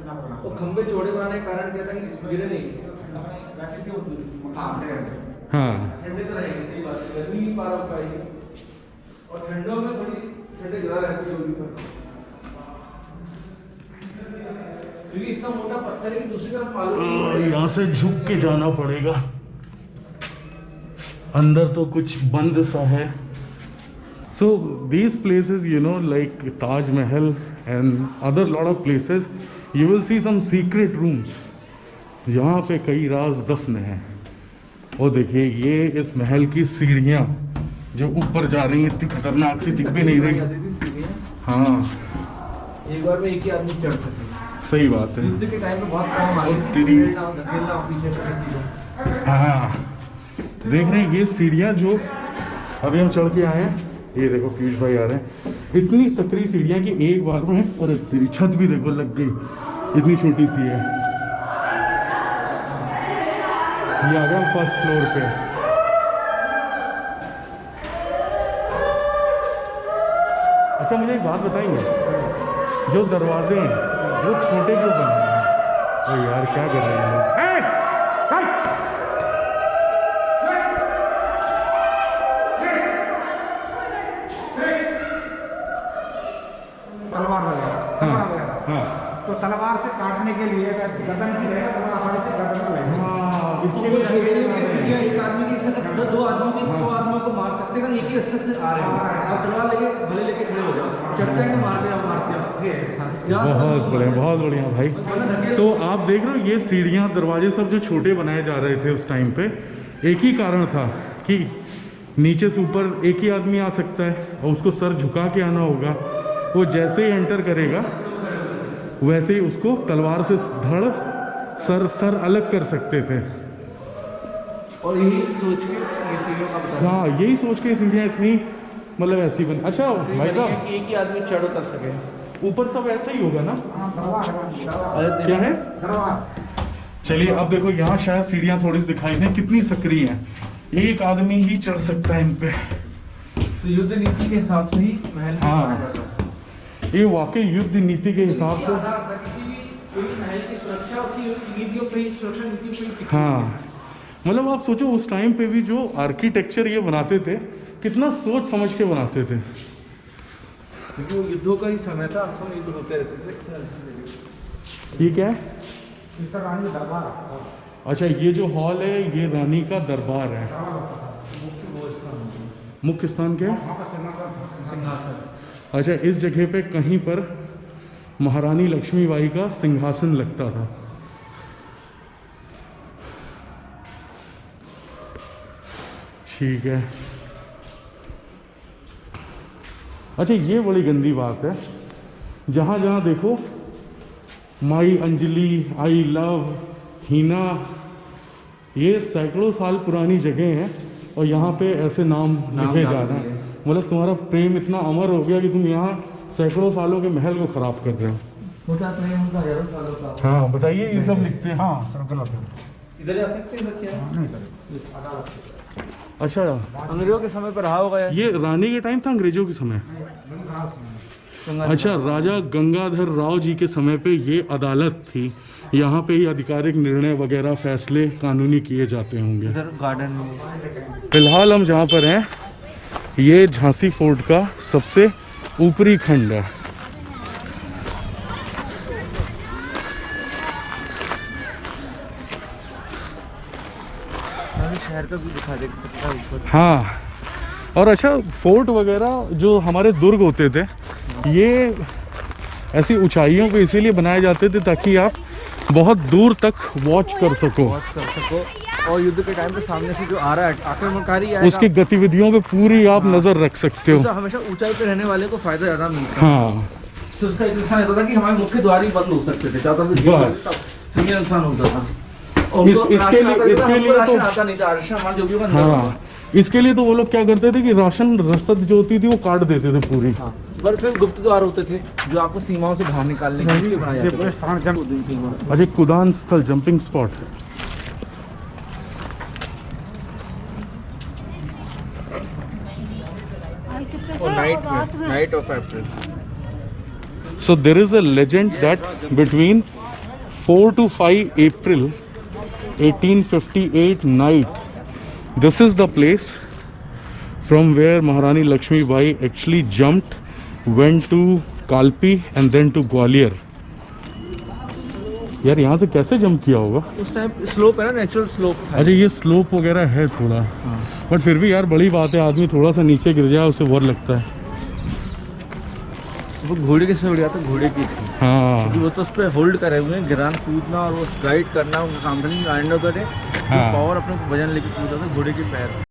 वो खंबे चौड़े बनाने का कारण क्या था कि गिरे नहीं। हाँ ठंडे तो रहेंगे, सही बात है, गर्मी नहीं पार हो पाएगी और ठंडों में थोड़ी ठंडे ज़्यादा रहती होगी पर, क्योंकि इतना मोटा पत्थर है कि दूसरी तरफ मालूम यहाँ से झुक के जाना पड़ेगा। अंदर तो कुछ बंद सा है। So these places you know like Taj Mahal and other lot of places you will see some secret rooms. यहाँ पे कई राज दफन हैं। और देखिए ये इस महल की सीढ़ियाँ जो ऊपर जा रही हैं, इतनी खतरनाक सी दिख भी नहीं रही। हाँ एक बार में एक ही आदमी चढ़ सके। सही बात है। युद्ध के टाइम पे बहुत काम आती है, तेरी धकेलना पीछे से किसी को। हाँ देख रहे हैं ये सीढ़ियाँ जो अभी हम चढ़ के आए हैं, ये देखो पीयूष भाई आ रहे हैं। इतनी सकरी सीढ़ियाँ कि एक बार में, और तेरी छत भी देखो लग गई, इतनी छोटी सी है। ये आ गया फर्स्ट फ्लोर पे। अच्छा मुझे एक बात बताएंगे, जो दरवाजे हैं वो छोटे क्यों बने हैं? ओ यार क्या कर रहे हैं? तलवार वगैरह, हाँ तो तलवार से काटने के लिए गर्दन नीचे रहेगा, तलवार आसानी से गर्दन में लगेगी। हाँ इसके वो लिए धकेलने के लिए सीढ़ियाँ एक आदमी की जगह दो आदमियों की 100 आदमियों को मार सकते हैं, एक ही रास्ते से आ रहे हैं। आप तलवार लेके भले लेके खड़े हो जाओ, चढ़ते हैं कि मारते हैं बहुत बढ़िया, बहुत बढ़िया भाई। तो आप देख रहे हो ये सीढ़ियाँ दरवाजे सब जो छोटे बनाए जा रहे थे उस टाइम पे, एक ही कारण था कि नीचे से ऊपर एक ही आदमी आ सकता है और उसको सर झुका के आना होगा। वो जैसे ही एंटर करेगा वैसे ही उसको तलवार से धड़ सर अलग कर सकते थे। और यही सोच के ये सीढ़ियों का बता हाँ यही सोच के सीढ़ियाँ इतनी मतलब ऐसी बनी। अच्छा भाई साहब कि एक ही आदमी चढ़ उतर सके। ऊपर सब ऐसा ही होगा ना? हाँ, दरबार है, क्या है? दरबार। चलिए अब देखो यहाँ शायद सीढ़ियाँ थोड़ी सी दिखाई दें, कितनी सक्रिय हैं। एक आदमी ही चढ़ सकता है इन पे। तो युद्ध नीति के हिसाब से ही महल हाँ। बनाया जाता है। ये वाकई युद्ध नीति के हिसाब से। महल की सुरक्षा उसकी नीतियों पे ही, सुरक्षा नीतियों पे ही टिकी हुई है। हाँ मतलब आप सोचो उस टाइम पे भी जो आर्किटेक्चर ये बनाते थे कितना सोच समझ के बनाते थे। क्योंकि वो युद्धों का ही समय था, सब युद्ध होते रहते थे। ये क्या है? इस तरह रानी का दरबार। अच्छा ये जो हॉल है ये रानी का दरबार है। मुख्य स्थान क्या है? वहाँ पर सिंहासन। अच्छा इस जगह पे कहीं पर महारानी लक्ष्मीबाई का सिंहासन लगता था। ठीक है। अच्छा ये बड़ी गंदी बात है, जहाँ जहाँ देखो माई अंजलि, आई लव, हीना, ये सैकड़ों साल पुरानी जगह हैं और यहाँ पे ऐसे नाम लिखे जा रहे हैं। मतलब तुम्हारा प्रेम इतना अमर हो गया कि तुम यहाँ सैकड़ों सालों के महल को खराब कर रहे हो। होता प्रेम होता हजारों सालों का। हाँ बताइए ये सब लिखते हैं। हाँ सर गलत है। इधर जा सकते हैं बच्चे? नहीं सर, अच्छा अंग्रेजों के समय पर रहा होगा यार। ये रानी के टाइम था अंग्रेजों के समय? अच्छा राजा गंगाधर राव जी के समय पे ये अदालत थी, यहाँ पे ही आधिकारिक निर्णय वगैरह फैसले कानूनी किए जाते होंगे। इधर गार्डन में फिलहाल हम जहाँ पर हैं ये झांसी फोर्ट का सबसे ऊपरी खंड है। शहर का भी दिखा दे सकता है ऊपर। हाँ और अच्छा फोर्ट वगैरह जो हमारे दुर्ग होते थे ये ऐसी ऊंचाइयों पे इसीलिए बनाए जाते थे ताकि आप बहुत दूर तक वॉच कर सको। और युद्ध के टाइम पे सामने से जो आ रहा है आक्रमणकारी आएगा, उसकी गतिविधियों पे पूरी आप नजर रख सकते हो। उससे हमेशा ऊंचाई पे रहने वाले को फायदा ज्यादा मिलता है। हाँ तो उसका एक नुकसान होता था कि हमारे मुख्य द्वार ही बंद हो सकते थे, ज्यादा से बस। सिंगल नुकसान होता था। इसके लिए तो आता नहीं था, राशन हमारे जो भी होगा हाँ इसके लिए तो वो लोग क्या करते थे कि राशन रसद जो होती थी वो काट देते थे पूरी। हाँ, पर फिर गुप्त द्वार होते थे जो आपको सीमाओं से बाहर निकालने के लिए बनाए जाते थे। स्थान जंग अजय कुदान स्थल जंपिंग स्पॉट। और night of April. So there is a legend that between 4 to 5 April 1858 night. This is the place from where Maharani Lakshmi Bai actually jumped, went to Kalpi and then to Gwalior. यार यहाँ से कैसे jump किया होगा? उस time slope है ना, natural slope था। अच्छा ये स्लोप वगैरह है थोड़ा, बट फिर भी यार बड़ी बात है, आदमी थोड़ा सा नीचे गिर जाए उसे और लगता है। वो घोड़े के से बढ़िया था, घोड़े की थी। हाँ वो तो उस पर होल्ड करे हुए हैं, गिरान कूदना और वो गाइड करना, उनका काम था। नहीं end of the day power अपने वजन लेके कूदा था, घोड़े के पैर।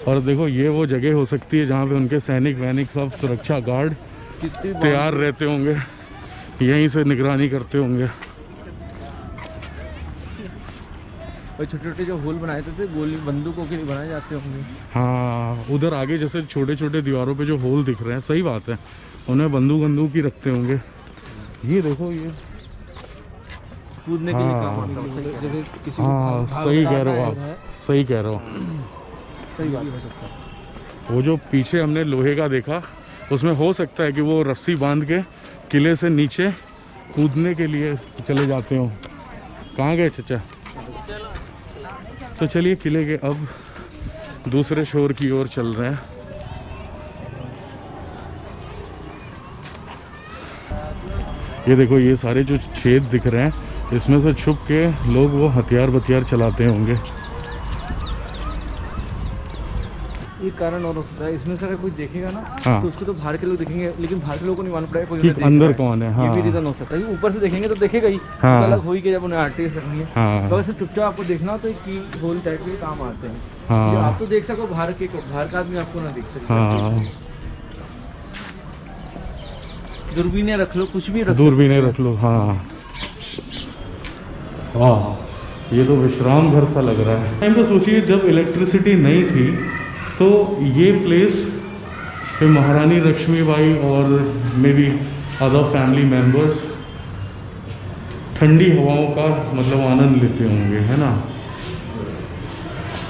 और देखो ये वो जगह हो सकती है जहाँ पे उनके सैनिक वैनिक सब सुरक्षा गार्ड तैयार रहते होंगे, यहीं से निगरानी करते होंगे। और छोटे छोटे जो होल बनाए थे गोली बंदूकों के लिए बनाए जाते होंगे। हाँ उधर आगे जैसे छोटे छोटे दीवारों पे जो होल दिख रहे हैं, सही बात है, उन्हें बंदूक ही रखते होंगे। ये देखो ये कूदने के लिए काम आता है, जैसे किसी हाँ सही कह रहे हो आप, सही कह रहे हो। सही बात हो सकता है। वो जो पीछे हमने लोहे का देखा, उसमें हो सकता है कि वो रस्सी बांध के किले से नीचे कूदने के लिए चले जाते हो। कहाँ गए चचा? तो चलिए किले के अब दूसरे शोर की ओर चल रहे हैं। ये देखो ये सारे जो छेद दिख रहे हैं, इसमें से छुप के लोग वो हथियार चलाते होंगे। ये कारण और हो सकता है, इसमें से अगर कोई देखेगा ना हाँ। तो उसको तो बाहर के लोग देखेंगे, लेकिन बाहर के लोगों को नहीं मालूम पड़ेगा कोई कि उन्हें देख अंदर रहा है। कौन है। हाँ ये भी रीजन हो सकता है, ऊपर से देखेंगे तो देखेगा ही, हाँ। तो अलग हो ही कि जब उन्हें आर्टिस्ट रखनी है। हाँ तो वैसे चुपचाप आपको देखना होता है कि होल टाइप के काम आते हैं। हाँ। ये आप तो देख सको, बाहर का आदमी आपको ना देख सके। हाँ दूरबीनें रख लो, कुछ भी रख दूरबीनें रख लो। हाँ वाह ये तो विश्राम घर सा लग रहा है। टाइम पे सोचिए जब इलेक्ट्रिसिटी नहीं थी तो ये प्लेस पे महारानी लक्ष्मीबाई और may be other family members ठंडी हवाओं का मतलब आनंद लेते होंगे, है ना।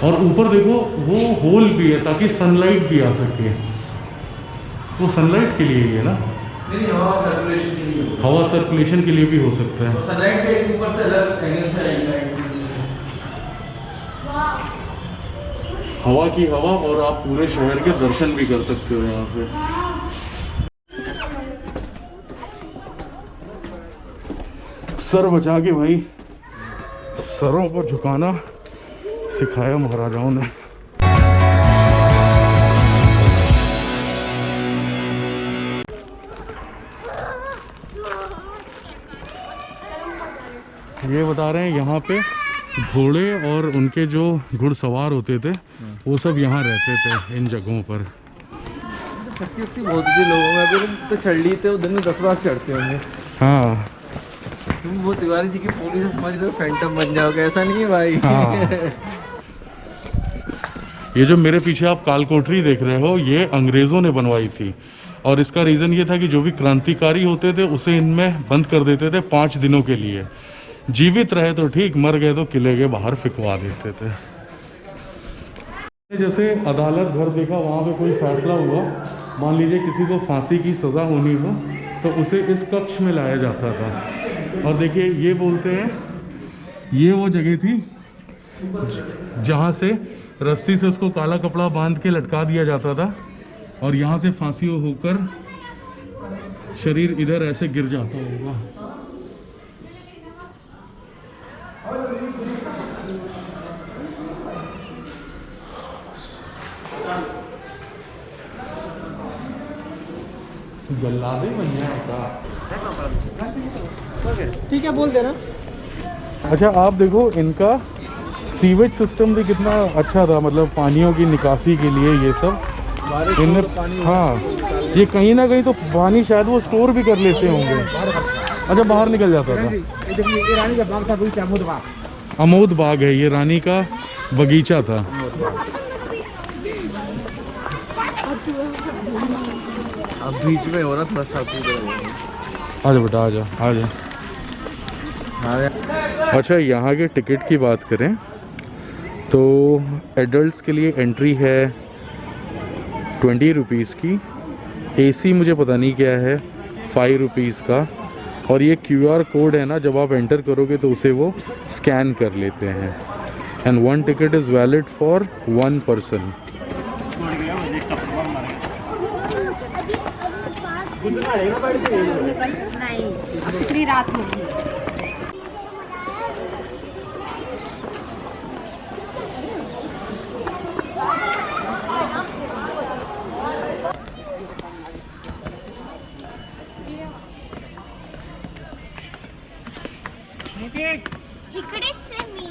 और ऊपर देखो वो होल भी है ताकि सनलाइट भी आ सके, वो सनलाइट के लिए ही है ना। नहीं, हवा सर्कुलेशन के लिए। हवा सर्कुलेशन के लिए भी हो सकता है। सनलाइट के ऊपर से अलग एंगल से आएगा। हवा की हवा, और आप पूरे शहर के दर्शन भी कर सकते हो यहाँ से। सर बचा के भाई, सरों को झुकाना सिखाया महाराजाओं ने। ये बता रहे हैं यहाँ पे घोड़े और उनके जो घुड़सवार होते थे वो सब यहाँ रहते थे इन जगहों पर। शक्ति बहुत थी लोगों में, अगर तो चढ़ ली थे दिन में 10 बार चढ़ते होंगे। हाँ तुम वो तिवारी जी की पुलिस समझ लो, फैंटम बन जाओगे, ऐसा नहीं है भाई। हाँ। ये जो मेरे पीछे आप कालकोठरी देख रहे हो, ये अंग्रेज़ों ने बनवाई थी, और इसका रीज़न ये था कि जो भी क्रांतिकारी होते थे उसे इनमें बंद कर देते थे 5 दिनों के लिए। जीवित रहे तो ठीक, मर गए तो किले के बाहर फिकवा देते थे। जैसे अदालत घर देखा, वहाँ पे कोई फैसला हुआ, मान लीजिए किसी को फांसी की सज़ा होनी हो तो उसे इस कक्ष में लाया जाता था। और देखिए ये बोलते हैं ये वो जगह थी जहाँ से रस्सी से उसको काला कपड़ा बांध के लटका दिया जाता था, और यहाँ से फांसी होकर शरीर इधर ऐसे गिर जाता होगा। जल्लादे बन जाएगा। ठीक है, बोल देना। अच्छा आप देखो इनका सीवेज सिस्टम भी कितना अच्छा था, मतलब पानियों की निकासी के लिए ये सब इनने। हाँ ये कहीं ना कहीं तो पानी शायद वो स्टोर भी कर लेते होंगे। अच्छा बाहर निकल जाता था। ये रानी का बाग था, बगीचा अमोद बाग। अमोद बाग है, ये रानी का बगीचा था। अब बीच में हो रहा थोड़ा सा। आजा बेटा आजा आजा। अच्छा यहाँ के टिकट की बात करें तो एडल्ट्स के लिए एंट्री है 20 रुपीज़ की, AC मुझे पता नहीं क्या है, 5 रुपीज़ का। और ये QR कोड है ना, जब आप एंटर करोगे तो उसे वो स्कैन कर लेते हैं। And 1 ticket is valid for 1 person. नहीं, अब कितनी रात होगी। इकडेच आहे मी.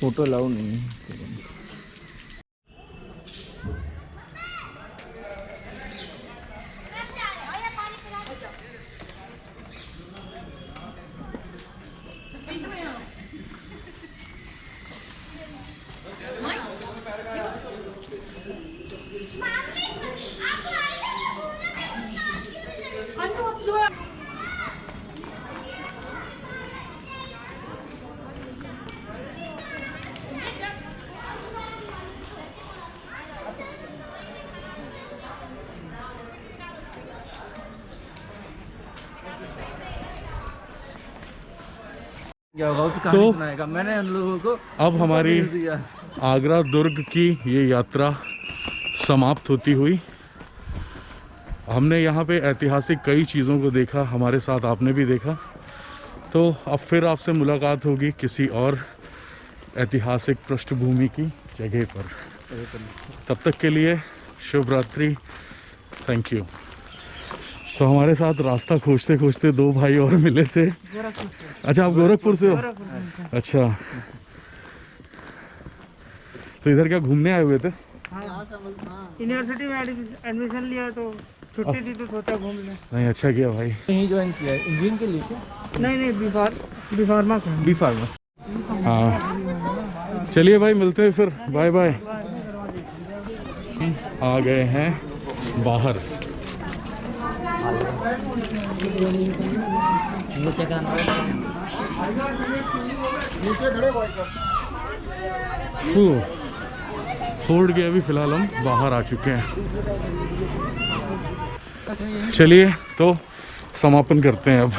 फोटो अलाउ नहीं है। क्या होगा कि कहानी सुनाएगा। मैंने उन लोगों को अब हमारी भेज दिया। आगरा दुर्ग की ये यात्रा समाप्त होती हुई। हमने यहाँ पे ऐतिहासिक कई चीज़ों को देखा, हमारे साथ आपने भी देखा। तो अब फिर आपसे मुलाकात होगी किसी और ऐतिहासिक पृष्ठभूमि की जगह पर। तब तक के लिए शुभ रात्रि, थैंक यू। तो हमारे साथ रास्ता खोजते खोजते 2 भाई और मिले थे। अच्छा, आप गोरखपुर से हो? अच्छा, तो इधर क्या घूमने आए हुए थे? यूनिवर्सिटी में एडमिशन लिया तो छुट्टी थी तो सोचा घूम लें। नहीं, अच्छा किया भाई। यहीं ज्वाइन किया है इंजीनियरिंग के लिए क्या? नहीं बी फार्मा का। B pharma. हाँ, चलिए भाई, मिलते हैं फिर, बाय बाय। आ गए हैं बाहर। फोर्ड के अभी फिलहाल हम बाहर आ चुके हैं। चलिए तो समापन करते हैं अब।